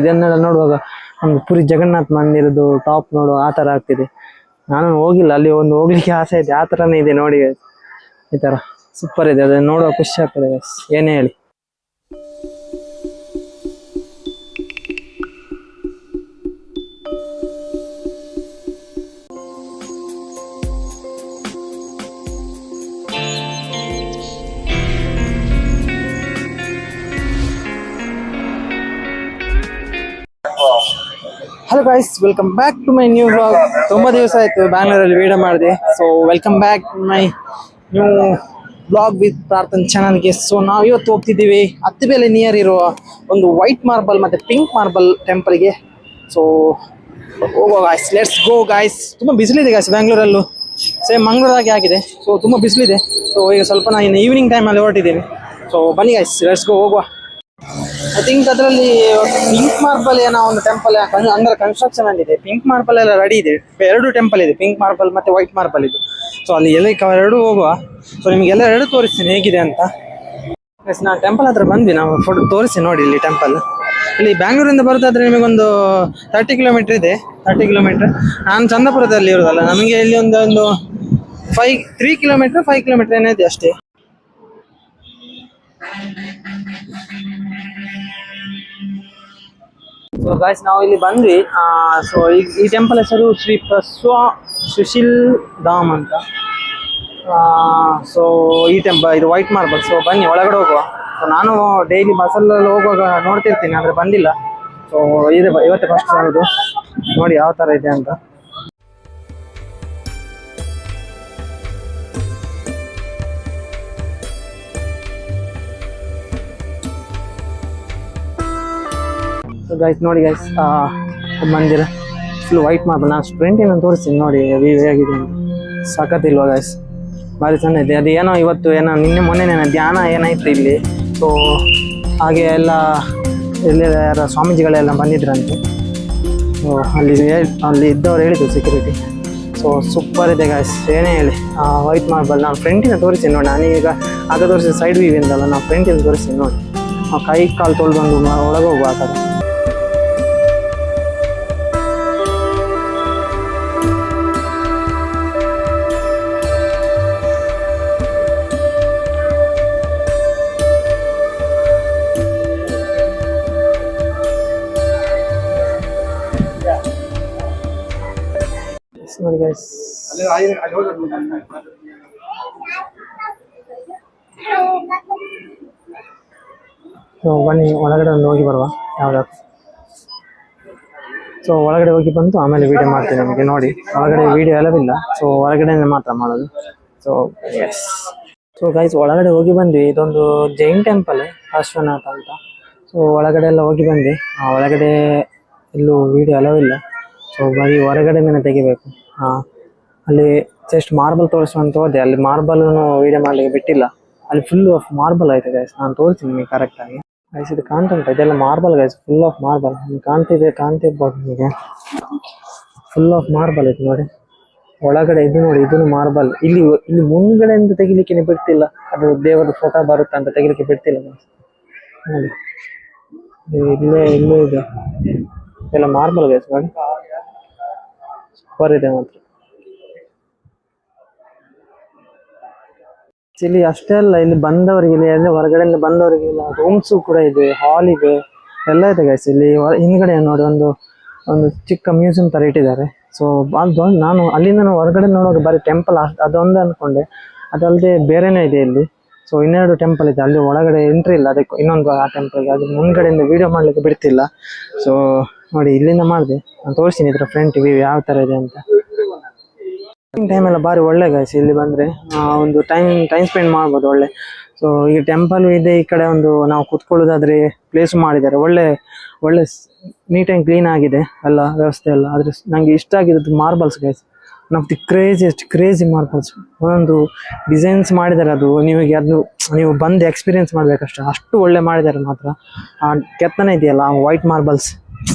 ಇದನ್ನೆಲ್ಲ ನೋಡುವಾಗ ಒಂದು ಪುರಿ ಜಗನ್ನಾಥ ಮಂದಿರದ್ದು ಟಾಪ್ ನೋಡುವ ಆ ಥರ ಆಗ್ತಿದೆ. ನಾನು ಹೋಗಿಲ್ಲ, ಅಲ್ಲಿ ಒಂದು ಹೋಗ್ಲಿಕ್ಕೆ ಆಸೆ ಇದೆ. ಆ ಥರನೇ ಇದೆ ನೋಡಿ, ಈ ಥರ ಸೂಪರ್ ಇದೆ. ಅದನ್ನು ನೋಡುವ ಖುಷಿ ಆಗ್ತದೆ ಏನೇ ಹೇಳಿ. Hello guys, welcome back to my new vlog. ತುಂಬ ದಿವಸ ಆಯಿತು ಬ್ಯಾಂಗ್ಳೂರಲ್ಲಿ ವಿಡಿಯೋ ಮಾಡಿದೆ. So welcome back my new vlog with Prarthan ಚಾನಲ್ಗೆ. ಸೊ ನಾವು ಇವತ್ತು ಹೋಗ್ತಿದ್ದೀವಿ ಅತ್ತಿಬೇಲೆ ನಿಯರ್ ಇರುವ ಒಂದು ವೈಟ್ ಮಾರ್ಬಲ್ ಮತ್ತು ಪಿಂಕ್ ಮಾರ್ಬಲ್ ಟೆಂಪಲ್ಗೆ. ಸೊ ಹೋಗೋ ಗಾಯ್ಸ್, ಲೆಟ್ಸ್ ಗೋ ಗಾಯ್ಸ್. ತುಂಬ ಬಿಸಿಲಿದೆ ಗಾಯ್ಸ್ ಬ್ಯಾಂಗ್ಳೂರಲ್ಲೂ, ಸೇಮ್ ಮಂಗಳೂರಾಗೆ ಆಗಿದೆ. ಸೊ ತುಂಬ ಬಿಸಿಲಿದೆ. ಸೊ ಈಗ ಸ್ವಲ್ಪ ನಾನು ಈವ್ನಿಂಗ್ ಟೈಮಲ್ಲಿ ಹೊರಟಿದ್ದೀನಿ. ಸೊ ಬನ್ನಿ ಗಾಯ್ಸ್, ಲೆಟ್ಸ್ ಗೋ, ಹೋಗುವ. ಐ ಥಿಂಕ್ ಅದರಲ್ಲಿ ಪಿಂಕ್ ಮಾರ್ಬಲ್ ಏನೋ ಒಂದು ಟೆಂಪಲ್ ಅಂಡರ್ ಕನ್ಸ್ಟ್ರಕ್ಷನ್ ಆಗಿದೆ. ಪಿಂಕ್ ಮಾರ್ಬಲ್ ಎಲ್ಲ ರೆಡಿ ಇದೆ. 2 ಟೆಂಪಲ್ ಇದೆ, ಪಿಂಕ್ ಮಾರ್ಬಲ್ ಮತ್ತು ವೈಟ್ ಮಾರ್ಬಲ್ ಇದು. ಸೊ ಅಲ್ಲಿ ಎಲ್ಲ ಎರಡು ಹೋಗುವ. ಸೊ ನಿಮಗೆಲ್ಲ 2 ತೋರಿಸ್ತೀನಿ ಹೇಗಿದೆ ಅಂತ. ನಾನು ಟೆಂಪಲ್ ಹತ್ರ ಬಂದ್ವಿ, ನಾವು ಫೋಟೋ ತೋರಿಸಿ ನೋಡಿ. ಇಲ್ಲಿ ಟೆಂಪಲ್ ಇಲ್ಲಿ ಬ್ಯಾಂಗ್ಳೂರಿಂದ ಬರೋದಾದ್ರೆ ನಿಮಗೊಂದು 30 ಕಿಲೋಮೀಟರ್ ಇದೆ. 30 ಕಿಲೋಮೀಟರ್. ನಾನು ಚಂದಾಪುರದಲ್ಲಿ ಇರೋದಲ್ಲ, ನಮಗೆ ಇಲ್ಲಿ ಒಂದು 3 ಕಿಲೋಮೀಟರ್ 5 ಕಿಲೋಮೀಟರ್ ಏನಿದೆ ಅಷ್ಟೇ. ಸೊ ಗಾಯ್ಸ್, ನಾವು ಇಲ್ಲಿ ಬಂದ್ವಿ. ಸೊ ಈ ಟೆಂಪಲ್ ಹೆಸರು ಶ್ರೀ ಸುಶೀಲ್ ಧಾಮ್ ಅಂತ. ಸೊ ಈ ಟೆಂಪಲ್ ಇದು ವೈಟ್ ಮಾರ್ಬಲ್. ಸೊ ಬನ್ನಿ ಒಳಗಡೆ ಹೋಗುವ. ಸೊ ನಾನು ಡೈಲಿ ಬಸ್ಸಲ್ಲಿ ಹೋಗುವಾಗ ನೋಡ್ತಿರ್ತೀನಿ, ಆದರೆ ಬಂದಿಲ್ಲ. ಸೊ ಇವತ್ತೇ ಫಸ್ಟ್ ನೋಡೋದು. ನೋಡಿ ಯಾವ ಥರ ಇದೆ ಅಂತ. ಗೈಸ್ ನೋಡಿ ಗೈಸ್, ಮಂದಿರ ಫುಲ್ ವೈಟ್ ಮಾರ್ಬಲ್. ನಾನು ಸ್ಪ್ರಿಂಟಿನ ತೋರಿಸ್ತೀನಿ ನೋಡಿ ವ್ಯೂ ಹೇಗಿದೆ ಅಂತ. ಸಖತ್ತಿಲ್ವಾ ಗೈಸ್, ಭಾರಿ ಚೆನ್ನಾಗಿದೆ. ಅದು ಏನೋ ಇವತ್ತು ಏನೋ ಮೊನ್ನೆ ಧ್ಯಾನ ಏನಾಯ್ತು ಇಲ್ಲಿ. ಸೊ ಹಾಗೆ ಎಲ್ಲ ಇಲ್ಲಿ ಯಾರ ಸ್ವಾಮೀಜಿಗಳೆಲ್ಲ ಬಂದಿದ್ರಂತೆ. ಸೊ ಅಲ್ಲಿ ಇದ್ದವ್ರು ಹೇಳಿದ್ರು ಸೆಕ್ಯೂರಿಟಿ. ಸೊ ಸೂಪರ್ ಇದೆ ಗೈಸ್, ಏನೇ ಹೇಳಿ. ವೈಟ್ ಮಾರ್ಬಲ್ ನಾನು ಫ್ರಂಟಿನ ತೋರಿಸ್ತೀನಿ ನೋಡಿ. ನಾನೀಗ ಆಗ ತೋರಿಸಿದ ಸೈಡ್ ವ್ಯೂ ಇಂದಲ್ಲ, ನಾನು ಫ್ರಂಟಿನ ತೋರಿಸ್ತೀನಿ ನೋಡಿ. ಕೈ ಕಾಲು ತೊಳೆದು ಬಂದು ಒಳಗೆ ಹೋಗುವ ಆ ಕಡೆ. ನೋಡಿ ಗೈಸ್, ಬನ್ನಿ ಒಳಗಡೆ ಒಂದು ಹೋಗಿ ಬರುವ ಯಾವ್ದಾದ್ರು. ಸೊ ಒಳಗಡೆ ಹೋಗಿ ಬಂದು ಆಮೇಲೆ ವಿಡಿಯೋ ಮಾಡ್ತೀನಿ ನಿಮಗೆ. ನೋಡಿ ಒಳಗಡೆ ವಿಡಿಯೋ ಎಲ್ಲವಿಲ್ಲ, ಸೊ ಹೊರಗಡೆ ಮಾತ್ರ ಮಾಡೋದು. ಸೊ ಎಸ್, ಸೊ ಗೈಸ್ ಒಳಗಡೆ ಹೋಗಿ ಬಂದ್ವಿ. ಇದೊಂದು ಜೈನ್ ಟೆಂಪಲ್, ಅಶ್ವನಾಥ ಅಂತ. ಸೊ ಒಳಗಡೆ ಎಲ್ಲ ಹೋಗಿ ಬಂದ್ವಿ. ಒಳಗಡೆ ಎಲ್ಲೂ ವಿಡಿಯೋ ಎಲ್ಲವಿಲ್ಲ. ಸೊ ಬರೀ ಹೊರಗಡೆನೇ ತೆಗಿಬೇಕು. ಅಲ್ಲಿ ಜಸ್ಟ್ ಮಾರ್ಬಲ್ ತೋರಿಸುವಂತ ಹೋದೆ. ಅಲ್ಲಿ ಮಾರ್ಬಲ್ ವಿಡಿಯೋ ಮಾಡ್ಲಿಕ್ಕೆ ಬಿಟ್ಟಿಲ್ಲ. ಅಲ್ಲಿ ಫುಲ್ ಆಫ್ ಮಾರ್ಬಲ್ ಐತೆ ಗೈಸ್. ನಾನು ತೋರಿಸ್ತೀನಿ ನಿಮಗೆ ಕರೆಕ್ಟಾಗಿ. ಗೈಸ್ ಇದು ಕಾಣ್ತುಂಟ, ಇದೆಲ್ಲ marble guys, full of marble. ಕಾಣ್ತಿರ್ಬೋದು ನಿಮಗೆ, ಫುಲ್ ಆಫ್ ಮಾರ್ಬಲ್ ಐತೆ ನೋಡಿ. ಒಳಗಡೆ ಇದು ನೋಡಿ, ಇದನ್ನು ಮಾರ್ಬಲ್. ಇಲ್ಲಿ ಮುಂದ್ಗಡೆಯಿಂದ ತೆಗಿಲಿಕ್ಕೆ ಬಿಡ್ತಿಲ್ಲ. ಅದು ದೇವರ ಫೋಟೋ ಬರುತ್ತೆ ಅಂತ ತೆಗಿಲಿಕ್ಕೆ ಬಿಡ್ತಿಲ್ಲ ಗೈಸ್. ನೋಡಿ ಇಲ್ಲೇ ಇದೆ ಎಲ್ಲ ಮಾರ್ಬಲ್ ಗೈಸ್. ನೋಡಿ ಸೂಪರ್ ಇದೆ ಮಾತ್ರ. ಇಲ್ಲಿ ಅಷ್ಟೇ ಅಲ್ಲ, ಇಲ್ಲಿ ಬಂದವರಿಗೆ, ಇಲ್ಲಿ ಹೊರಗಡೆಯಿಂದ ಬಂದವರಿಗೆಲ್ಲ ರೂಮ್ಸು ಕೂಡ ಇದೆ, ಹಾಲ್ ಇದೆ, ಎಲ್ಲ ಇದೆ ಗೈಸ್. ಇಲ್ಲಿ ಹಿಂದ್ಗಡೆ ನೋಡಿ ಒಂದು ಚಿಕ್ಕ ಮ್ಯೂಸಿಯಂ ತರ ಇಟ್ಟಿದ್ದಾರೆ. ಸೊ ನಾನು ಅಲ್ಲಿಂದ ಹೊರಗಡೆ ನೋಡುವಾಗ ಬರೀ ಟೆಂಪಲ್ ಅದೊಂದು ಅನ್ಕೊಂಡೆ. ಅದಲ್ಲದೆ ಬೇರೆನೇ ಇದೆ ಇಲ್ಲಿ. ಸೊ 2 ಟೆಂಪಲ್ ಇದೆ. ಅಲ್ಲಿ ಒಳಗಡೆ ಎಂಟ್ರಿ ಇಲ್ಲ, ಅದಕ್ಕೆ ಇನ್ನೊಂದು ಆ ಟೆಂಪಲ್ಗೆ. ಅದು ಮುಂದ್ಗಡೆಯಿಂದ ವಿಡಿಯೋ ಮಾಡ್ಲಿಕ್ಕೆ ಬಿಡ್ತಿಲ್ಲ. ಸೊ ನೋಡಿ ಇಲ್ಲಿಂದ ಮಾಡಿದೆ, ನಾನು ತೋರಿಸ್ತೀನಿ ಇದರ ಫ್ರಂಟ್ ವ್ಯೂ ಯಾವ ಥರ ಇದೆ ಅಂತ. ಟೈಮ್ ಎಲ್ಲ ಭಾರಿ ಒಳ್ಳೆ ಗೈಸ್. ಇಲ್ಲಿ ಬಂದರೆ ಒಂದು ಟೈಮ್ ಸ್ಪೆಂಡ್ ಮಾಡ್ಬೋದು ಒಳ್ಳೆ. ಸೊ ಈ ಟೆಂಪಲ್ ಇದೆ, ಈ ಕಡೆ ಒಂದು ನಾವು ಕೂತ್ಕೊಳ್ಳೋದಾದ್ರೆ ಪ್ಲೇಸ್ ಮಾಡಿದ್ದಾರೆ. ಒಳ್ಳೆ ನೀಟ್ ಆ್ಯಂಡ್ ಕ್ಲೀನ್ ಆಗಿದೆ ಎಲ್ಲ ವ್ಯವಸ್ಥೆ ಎಲ್ಲ. ಆದರೆ ನನಗೆ ಇಷ್ಟ ಆಗಿದ್ದು ಮಾರ್ಬಲ್ಸ್ ಗೈಸ್. ನಮ್ದು ಕ್ರೇಜಿ ಮಾರ್ಬಲ್ಸ್, ಒಂದೊಂದು ಡಿಸೈನ್ಸ್ ಮಾಡಿದ್ದಾರೆ. ಅದು ನೀವು ಬಂದು ಎಕ್ಸ್ಪೀರಿಯನ್ಸ್ ಮಾಡಬೇಕಷ್ಟೆ, ಅಷ್ಟು ಒಳ್ಳೆ ಮಾಡಿದ್ದಾರೆ ಮಾತ್ರ. ಆ ಕೆತ್ತನೆ ಇದೆಯಲ್ಲ, ಆ white marbles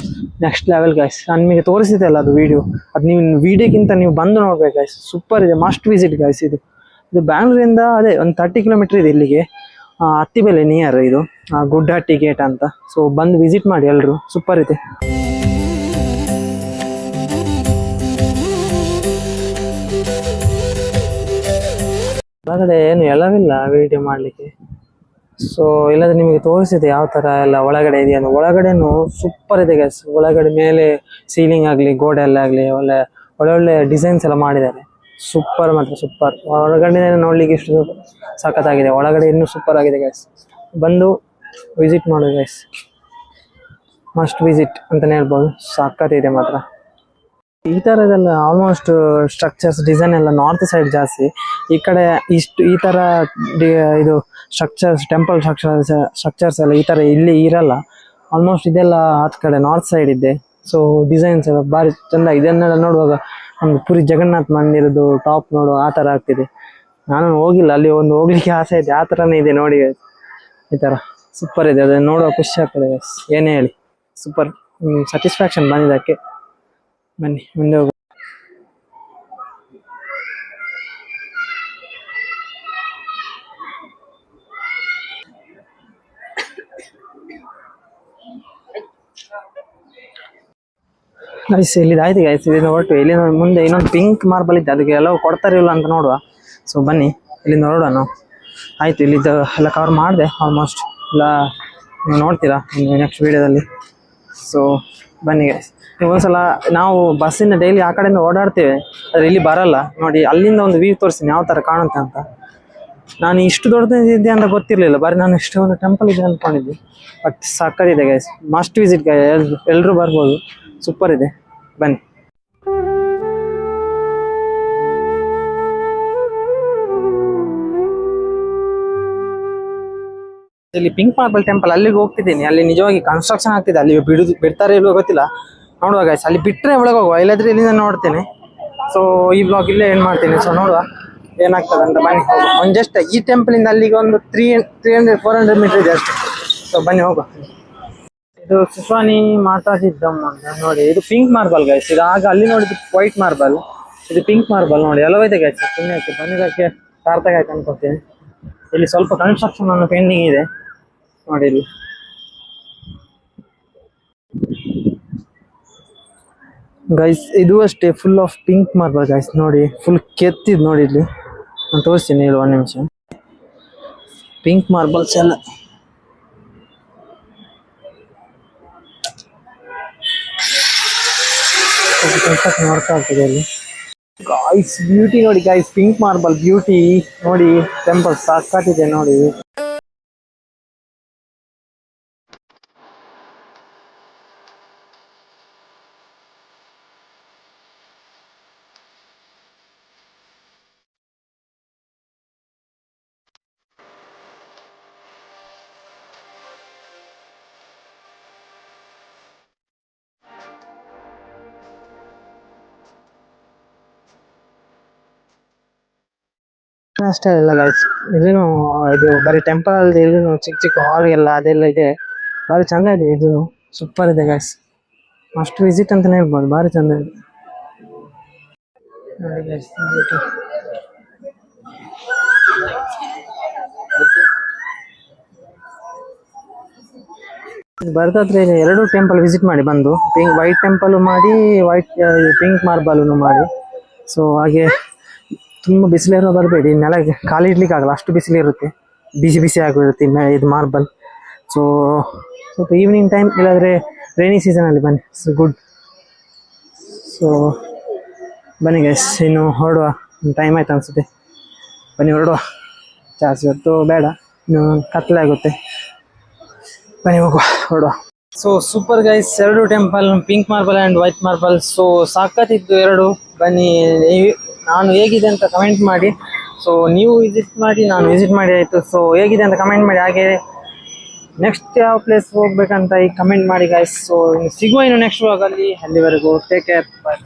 next level guys. ನಾನು ನಿಮಗೆ ತೋರಿಸಿದೆ ಅಲ್ಲ ಅದು ವಿಡಿಯೋ, ಅದು ನೀವು ವಿಡಿಯೋಕ್ಕಿಂತ ನೀವು ಬಂದು ನೋಡ್ಬೇಕು ಗೈಸ್. ಸೂಪರ್ ಇದೆ, ಮಸ್ಟ್ ವಿಸಿಟ್ ಗೈಸ್. ಇದು ಬ್ಯಾಂಗ್ಳೂರಿಂದ ಅದೇ ಒಂದು 30 ಕಿಲೋಮೀಟರ್ ಇದೆ ಇಲ್ಲಿಗೆ. ಅತ್ತಿಬೆಲೆ ನಿಯರ್ ಇದು ಗುಡ್ಡಹಟ್ಟಿ ಗೇಟ್ ಅಂತ. ಸೊ ಬಂದು ವಿಸಿಟ್ ಮಾಡಿ ಎಲ್ರು, ಸೂಪರ್ ಇದೆ. ಹೊರಗಡೆ ಏನು ಎಲ್ಲವಿಲ್ಲ ವಿಡಿಯೋ ಮಾಡಲಿಕ್ಕೆ. ಸೊ ಇಲ್ಲದ್ರೆ ನಿಮಗೆ ತೋರಿಸಿದೆ ಯಾವ ಥರ ಎಲ್ಲ ಒಳಗಡೆ ಇದೆ ಅಂತ. ಒಳಗಡೆನು ಸೂಪರ್ ಇದೆ ಗೈಸ್. ಒಳಗಡೆ ಮೇಲೆ ಸೀಲಿಂಗ್ ಆಗಲಿ ಗೋಡೆ ಎಲ್ಲ ಆಗಲಿ ಒಳ್ಳೆ ಡಿಸೈನ್ಸ್ ಎಲ್ಲ ಮಾಡಿದ್ದಾರೆ. ಸೂಪರ್ ಮಾತ್ರ ಸೂಪರ್. ಹೊರಗಡೆ ನೋಡ್ಲಿಕ್ಕೆ ಇಷ್ಟು ಸಖತ್ತಾಗಿದೆ, ಒಳಗಡೆ ಇನ್ನೂ ಸೂಪರ್ ಆಗಿದೆ ಗೈಸ್. ಬಂದು ವಿಸಿಟ್ ಮಾಡು ಗೈಸ್, ಮಸ್ಟ್ ವಿಸಿಟ್ ಅಂತಲೇ ಹೇಳ್ಬೋದು. ಸಖತ್ತಿದೆ ಮಾತ್ರ. ಈ ಥರದೆಲ್ಲ ಆಲ್ಮೋಸ್ಟ್ ಸ್ಟ್ರಕ್ಚರ್ಸ್ ಡಿಸೈನ್ ಎಲ್ಲ ನಾರ್ತ್ ಸೈಡ್ ಜಾಸ್ತಿ. ಈ ಕಡೆ ಈ ಥರ ಇದು ಸ್ಟ್ರಕ್ಚರ್ಸ್ ಟೆಂಪಲ್ ಸ್ಟ್ರಕ್ಚರ್ಸ್ ಎಲ್ಲ ಈ ಥರ ಇಲ್ಲಿ ಇರಲ್ಲ. ಆಲ್ಮೋಸ್ಟ್ ಇದೆಲ್ಲ ಆದ ಕಡೆ ನಾರ್ತ್ ಸೈಡ್ ಇದೆ. ಸೊ ಡಿಸೈನ್ಸ್ ಎಲ್ಲ ಭಾರಿ ಚೆಂದ. ಇದನ್ನೆಲ್ಲ ನೋಡುವಾಗ ಒಂದು ಪುರಿ ಜಗನ್ನಾಥ್ ಮಂದಿರದ್ದು ಟಾಪ್ ನೋಡುವ ಆ ಥರ ಆಗ್ತಿದೆ. ನಾನು ಹೋಗಿಲ್ಲ, ಅಲ್ಲಿ ಒಂದು ಹೋಗ್ಲಿಕ್ಕೆ ಆಸೆ ಇದೆ. ಆ ಥರನೇ ಇದೆ ನೋಡಿ, ಈ ಥರ ಸೂಪರ್ ಇದೆ. ಅದನ್ನು ನೋಡುವ ಖುಷಿ ಆಗ್ತದೆ. ಏನೇ ಹೇಳಿ ಸೂಪರ್ ಸ್ಯಾಟಿಸ್ಫ್ಯಾಕ್ಷನ್ ಬಂದಿದ್ದಕ್ಕೆ. ಬನ್ನಿ ಮುಂದೆ ಹೋಗು. ಗೈಸ್ ಇಲ್ಲಿದ್ದು ಆಯ್ತು ಗೈಸ್, ಇಲ್ಲಿಂದ ಹೊರಟು ಇಲ್ಲಿಂದ ಮುಂದೆ ಇನ್ನೊಂದು ಪಿಂಕ್ ಮಾರ್ಬಲ್ ಇತ್ತು, ಅದಕ್ಕೆ ಎಲ್ಲವೂ ಕೊಡ್ತಾರಿಲ್ಲ ಅಂತ ನೋಡುವ. ಸೊ ಬನ್ನಿ ಇಲ್ಲಿಂದ ಹೊರಡುವ ನಾವು. ಆಯಿತು, ಇಲ್ಲಿದ್ದು ಎಲ್ಲ ಕವರ್ ಮಾಡಿದೆ ಆಲ್ಮೋಸ್ಟ್ ಎಲ್ಲ. ನೀವು ನೋಡ್ತೀರಾ ನೆಕ್ಸ್ಟ್ ವೀಡಿಯೋದಲ್ಲಿ. ಸೊ ಬನ್ನಿ ಗೈಸ್. ಒಂದ್ಸಲ ನಾವು ಬಸ್ಸಿಂದ ಡೈಲಿ ಆ ಕಡೆಯಿಂದ ಓಡಾಡ್ತೇವೆ, ಆದರೆ ಇಲ್ಲಿ ಬರಲ್ಲ ನೋಡಿ. ಅಲ್ಲಿಂದ ಒಂದು ವ್ಯೂ ತೋರಿಸ್ತೀನಿ ಯಾವ ಥರ ಕಾಣುತ್ತೆ ಅಂತ. ನಾನು ಇಷ್ಟು ದೊಡ್ಡದಿದೆ ಅಂತ ಗೊತ್ತಿರಲಿಲ್ಲ, ಬರೀ ನಾನು ಇಷ್ಟು ಒಂದು ಟೆಂಪಲ್ ಇದೆ ಅಂದ್ಕೊಂಡಿದ್ದೆ. ಬಟ್ ಸಕ್ಕತ್ತಿದೆ ಗೈಸ್, ಮಸ್ಟ್ ವಿಸಿಟ್ ಗೈ. ಎಲ್ಲರೂ ಬರ್ಬೋದು, ಸೂಪರ್ ಇದೆ. ಬನ್ನಿ. ಇಲ್ಲಿ ಪಿಂಕ್ ಮಾರ್ಬಲ್ ಟೆಂಪಲ್ ಅಲ್ಲಿಗೆ ಹೋಗ್ತಿದ್ದೀನಿ. ಅಲ್ಲಿ ನಿಜವಾಗಿ ಕನ್ಸ್ಟ್ರಕ್ಷನ್ ಆಗ್ತಿದೆ, ಅಲ್ಲಿ ಬಿಡ್ತಾರೆ ಇಲ್ವೋ ಗೊತ್ತಿಲ್ಲ. ನೋಡುವ ಗೈಸ್, ಅಲ್ಲಿ ಬಿಟ್ಟರೆ ಒಳಗೆ ಹೋಗುವ, ಇಲ್ಲಾದ್ರೆ ಇಲ್ಲಿಂದ ನೋಡ್ತೇನೆ. ಸೊ ಈ ಬ್ಲಾಗ್ ಇಲ್ಲೇ ಏನು ಮಾಡ್ತೀನಿ. ಸೊ ನೋಡುವ ಏನಾಗ್ತದೆ ಅಂತ. ಬನ್ನಿ ಒಂದು ಜಸ್ಟ್ ಈ ಟೆಂಪಲಿಂದ ಅಲ್ಲಿಗೆ ಒಂದು 300-400 ಮೀಟರ್ ಇದೆ ಅಷ್ಟೇ. ಸೊ ಬನ್ನಿ ಹೋಗುವ. ಇದು ಸುಸ್ವಾನಿ ಮಾತಾಜಿದ್ದಮ್ಮ ಅಂತ ನೋಡಿ. ಇದು ಪಿಂಕ್ ಮಾರ್ಬಲ್ ಗೈಸ್. ಇದು ಆಗ ಅಲ್ಲಿ ನೋಡಿದ್ದು ವೈಟ್ ಮಾರ್ಬಲ್, ಇದು ಪಿಂಕ್ ಮಾರ್ಬಲ್ ನೋಡಿ. ಎಲ್ಲವೈತೆ ಗೈಸ್. ಪುಣ್ಯಕ್ಕೆ ಬಂದಿದ್ದಕ್ಕೆ ಸಾರ್ಥಕ ಆಯ್ತು ಅನ್ಕೋತೀನಿ. ಇಲ್ಲಿ ಸ್ವಲ್ಪ ಕನ್ಸ್ಟ್ರಕ್ಷನ್ ಅನ್ನು ಪೆಂಡಿಂಗ್ ಇದೆ ನೋಡಿ. ಇಲ್ಲಿ ಗೈಸ್ ಇದು ಅಷ್ಟೇ full of pink marble guys. ನೋಡಿ ಫುಲ್ ಕೆತ್ತಿದ್ ನೋಡಿ. ಇಲ್ಲಿ ನಾನು ತೋರಿಸ್ತೀನಿ, ಇಲ್ಲಿ ಒಂದು ನಿಮಿಷ. ಪಿಂಕ್ ಮಾರ್ಬಲ್ಸ್ ಎಲ್ಲ ನೋಡ್ತಾ ಇರ್ತದೆ ಅಲ್ಲಿ ಗಾಯ್ಸ್. ಬ್ಯೂಟಿ ನೋಡಿ ಗೈಸ್, ಪಿಂಕ್ ಮಾರ್ಬಲ್ ಬ್ಯೂಟಿ ನೋಡಿ. ಟೆಂಪಲ್ ಸಾಕಾಗಿದೆ ನೋಡಿ. ಅಷ್ಟೇ ಇಲ್ಲ ಗೈಸ್, ಇಲ್ಲಿನೂ ಇದು ಬರೀ ಟೆಂಪಲ್ ಅಲ್ಲದೆ ಇಲ್ಲಿನೂ ಚಿಕ್ಕ ಚಿಕ್ಕ ಹಾಲ್ ಎಲ್ಲ ಅದೆಲ್ಲ ಇದೆ. ಭಾರಿ ಚಂದ ಇದೆ, ಇದು ಸೂಪರ್ ಇದೆ ಗೈಸ್. ಮಸ್ಟ್ ವಿಸಿಟ್ ಅಂತಾನೆ ಹೇಳ್ಬೋದು, ಭಾರಿ ಚಂದ ಇದೆ ನೋಡಿ ಗೈಸ್. ಬರ್ದಾದ್ರೆ ಎರಡು ಟೆಂಪಲ್ ವಿಸಿಟ್ ಮಾಡಿ ಬಂದು. ವೈಟ್ ಟೆಂಪಲ್ ಮಾಡಿ, ಪಿಂಕ್ ಮಾರ್ಬಲ್ ಮಾಡಿ. ಸೊ ಹಾಗೆ ತುಂಬ ಬಿಸಿಲಿರೋ ಬರಬೇಡಿ, ನೆಲಗೆ ಖಾಲಿ ಇಡ್ಲಿಕ್ಕೆ ಆಗಲ್ಲ, ಅಷ್ಟು ಬಿಸಿಲಿರುತ್ತೆ, ಬಿಸಿ ಆಗಿರುತ್ತೆ ಇದು ಮಾರ್ಬಲ್. ಸೊ ಸ್ವಲ್ಪ ಈವ್ನಿಂಗ್ ಟೈಮ್ ಇಲ್ಲಾಂದರೆ ರೈನಿ ಸೀಸನಲ್ಲಿ ಬನ್ನಿ, ಗುಡ್. ಸೊ ಬನ್ನಿ ಗೈಸ್, ಇನ್ನು ಹೊರಡುವ. ಟೈಮ್ ಆಯ್ತು ಅನಿಸುತ್ತೆ, ಬನ್ನಿ ಹೊರಡುವ. ಜಾಸ್ತಿ ಹೊತ್ತು ಬೇಡ, ಇನ್ನು ಕತ್ತಲೆ ಆಗುತ್ತೆ. ಬನ್ನಿ ಹೋಗುವ, ಹೊರಡುವ. ಸೊ ಸೂಪರ್ ಗೈಸ್, ಎರಡು temple, pink marble and white marble. So ಸಾಕತ್ತಿತ್ತು ಎರಡು. ಬನ್ನಿ, ನಾನು ಹೇಗಿದೆ ಅಂತ ಕಮೆಂಟ್ ಮಾಡಿ. ಸೊ ನೀವು ವಿಸಿಟ್ ಮಾಡಿ, ನಾನು ವಿಸಿಟ್ ಮಾಡಿ ಆಯಿತು. ಸೊ ಹೇಗಿದೆ ಅಂತ ಕಮೆಂಟ್ ಮಾಡಿ. ಹಾಗೆ ನೆಕ್ಸ್ಟ್ ಯಾವ ಪ್ಲೇಸ್ ಹೋಗ್ಬೇಕಂತ ಈಗ ಕಮೆಂಟ್ ಮಾಡಿ ಗೈಸ್. ಸೊ ಸಿಗುವ ಇನ್ನು ನೆಕ್ಸ್ಟ್ ವ್ಲಾಗಲ್ಲಿ. ಅಲ್ಲಿವರೆಗೂ ಟೇಕ್ ಕೇರ್, ಬಾಯ್.